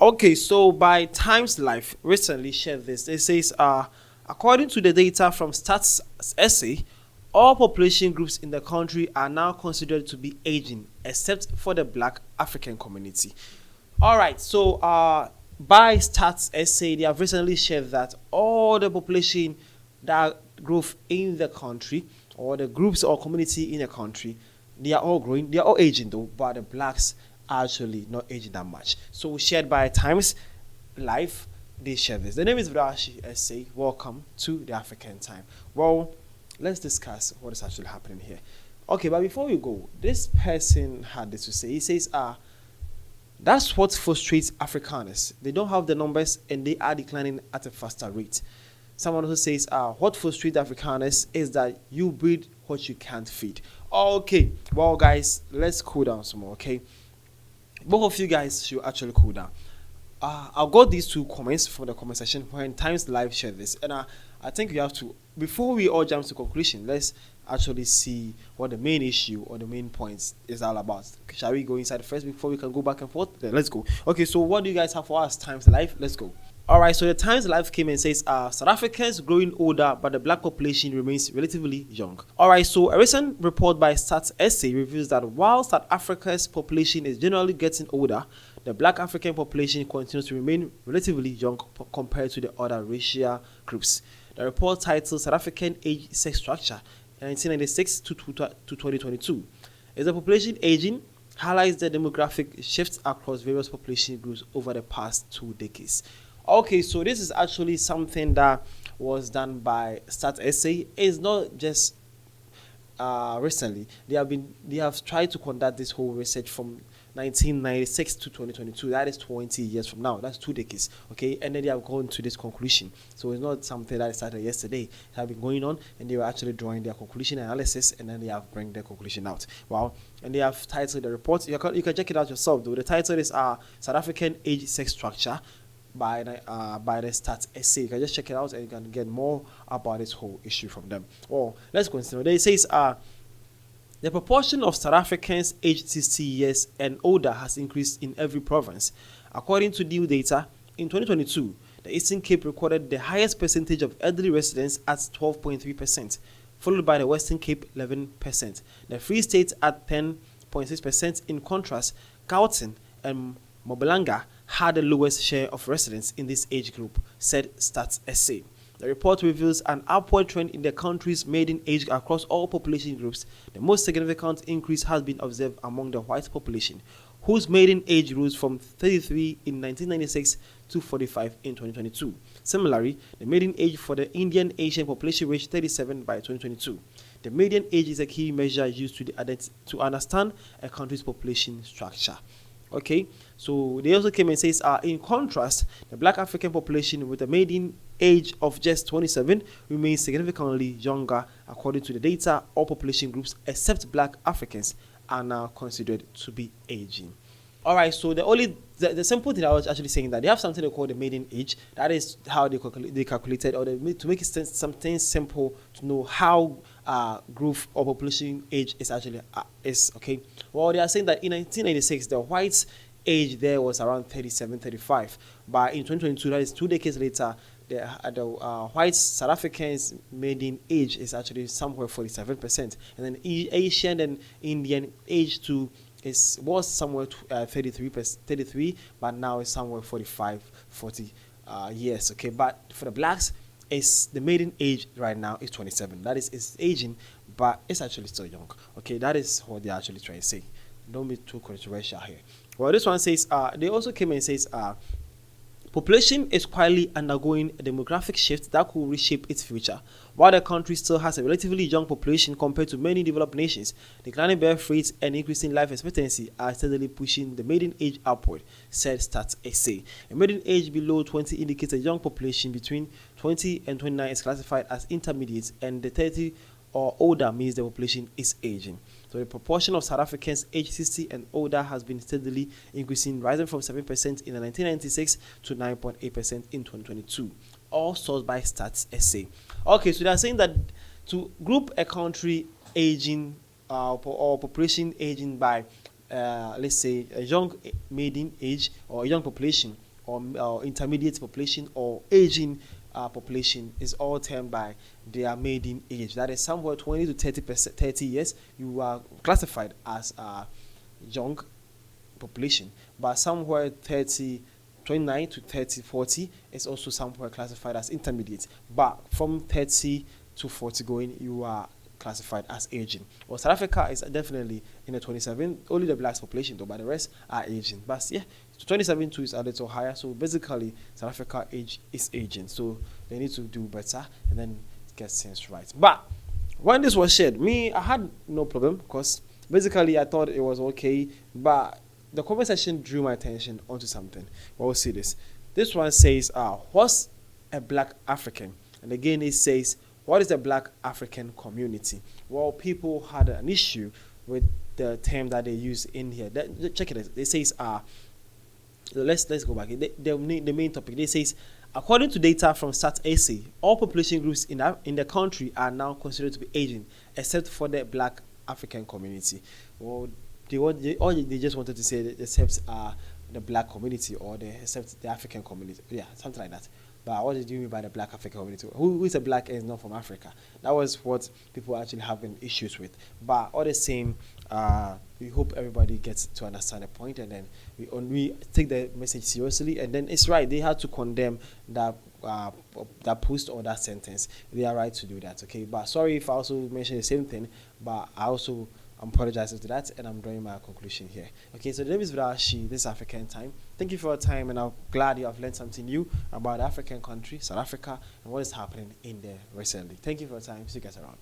Okay, so by Times Life recently shared this. It says, according to the data from Stats SA, all population groups in the country are now considered to be aging, except for the Black African community. All right, so by Stats SA, they have recently shared that all the population that growth in the country, or the groups or community in the country, they are all growing, they are all aging though, but the blacks are actually not aging that much. So shared by Times Life, they share this. The name is Brashi SA. Welcome to the African Time. Well, let's discuss what is actually happening here. Okay, but before we go, this person had this to say. He says, that's what frustrates Afrikaners. They don't have the numbers and they are declining at a faster rate. Someone who says, what frustrates Afrikaners is that you breed what you can't feed. Okay, well, guys, let's cool down some more, okay? Both of you guys should actually cool down. I've got these two comments from the comment section when Times Live shared this, and I think we have to, before we all jump to conclusion, let's actually see what the main issue or the main points is all about. Shall we go inside first before we can go back and forth? Then let's go. Okay, so what do you guys have for us, Times Live? Let's go. All right, so the Times Live came and says, South Africans growing older, but the black population remains relatively young. All right, so a recent report by Stats SA reveals that while South Africa's population is generally getting older, the black African population continues to remain relatively young compared to the other racial groups. The report titled South African Age Sex Structure 1996 to 2022 is the population aging highlights the demographic shifts across various population groups over the past 2 decades. Okay, so this is actually something that was done by Stats SA. It's not just recently. They have tried to conduct this whole research from 1996 to 2022. That is 20 years from now. That's 2 decades. Okay, and then they have gone to this conclusion. So it's not something that started yesterday. It has been going on, and they were actually drawing their conclusion analysis, and then they have bring their conclusion out. Wow! And they have titled the report. You can check it out yourself. Though the title is South African Age Sex Structure by the Stats SA. You can just check it out and you can get more about this whole issue from them. Oh, let's continue. It says the proportion of South Africans aged 60 years and older has increased in every province. According to new data, in 2022, the Eastern Cape recorded the highest percentage of elderly residents at 12.3%, followed by the Western Cape 11%, the Free State at 10.6%. In contrast, Gauteng and Mpumalanga had the lowest share of residents in this age group, said Stats SA. The report reveals an upward trend in the country's maiden age across all population groups. The most significant increase has been observed among the white population, whose maiden age rose from 33 in 1996 to 45 in 2022. Similarly, the maiden age for the Indian Asian population reached 37 by 2022. The median age is a key measure used to understand a country's population structure. Okay, so they also came and says, in contrast, the black African population with a median age of just 27 remains significantly younger. According to the data, all population groups except black Africans are now considered to be aging. All right, so the simple thing I was actually saying that they have something they call the median age. That is how they calculated, or to make it something simple to know how group or population age is actually is. Okay, well, they are saying that in 1996 the whites age there was around 37, 35, but in 2022, that is 2 decades later, the white South Africans median age is somewhere 47%, and then Asian and Indian age too was somewhere 33, but now it's somewhere 45, 40 years. Okay, but for the blacks, is the maiden age right now is 27. That is, it's aging, but it's actually still young. Okay, that is what they're actually trying to say. Don't be too controversial here. Well, this one says they also came and says population is quietly undergoing a demographic shift that could reshape its future. While the country still has a relatively young population compared to many developed nations, declining birth rates and increasing life expectancy are steadily pushing the maiden age upward, said Stats SA. A maiden age below 20 indicates a young population. Between 20 and 29 is classified as intermediate, and the 30 or older means the population is aging. So the proportion of South Africans aged 60 and older has been steadily increasing, rising from 7% in 1996 to 9.8% in 2022. All sourced by Stats SA. Okay, so they are saying that to group a country aging or population aging by let's say a young maiden age or a young population or intermediate population or aging population is all termed by their maiden age. That is somewhere 20 to 30 years. You are classified as a young population, but somewhere 29 to 30, 40 is also somewhere classified as intermediate. But from 30 to 40 going, you are classified as aging. Well, South Africa is definitely in the 27, only the blacks population though, but the rest are aging. But yeah, 27 too is a little higher. So basically, South Africa age is aging. So they need to do better and then get things right. But when this was shared, I had no problem because basically I thought it was okay, but the conversation drew my attention onto something. Well, we'll see this. This one says, what's a black African? And again, it says, what is the black African community? Well, people had an issue with the term that they use in here. Check it out. It says, let's go back. The main topic. It says, according to data from SA, all population groups in the country are now considered to be aging, except for the black African community. Well, they just wanted to say except the black community or except the African community. Yeah, something like that. But what did you mean by the black African community? Who is a black and is not from Africa? That was what people actually having issues with. But all the same, we hope everybody gets to understand the point, and then we take the message seriously. And then it's right; they had to condemn that post or that sentence. They are right to do that. Okay, but sorry if I also mentioned the same thing. But I'm apologizing to that, and I'm drawing my conclusion here. Okay, so the name is Vidashi. This is African Time. Thank you for your time, and I'm glad you have learned something new about the African country, South Africa, and what is happening in there recently. Thank you for your time. See you guys around.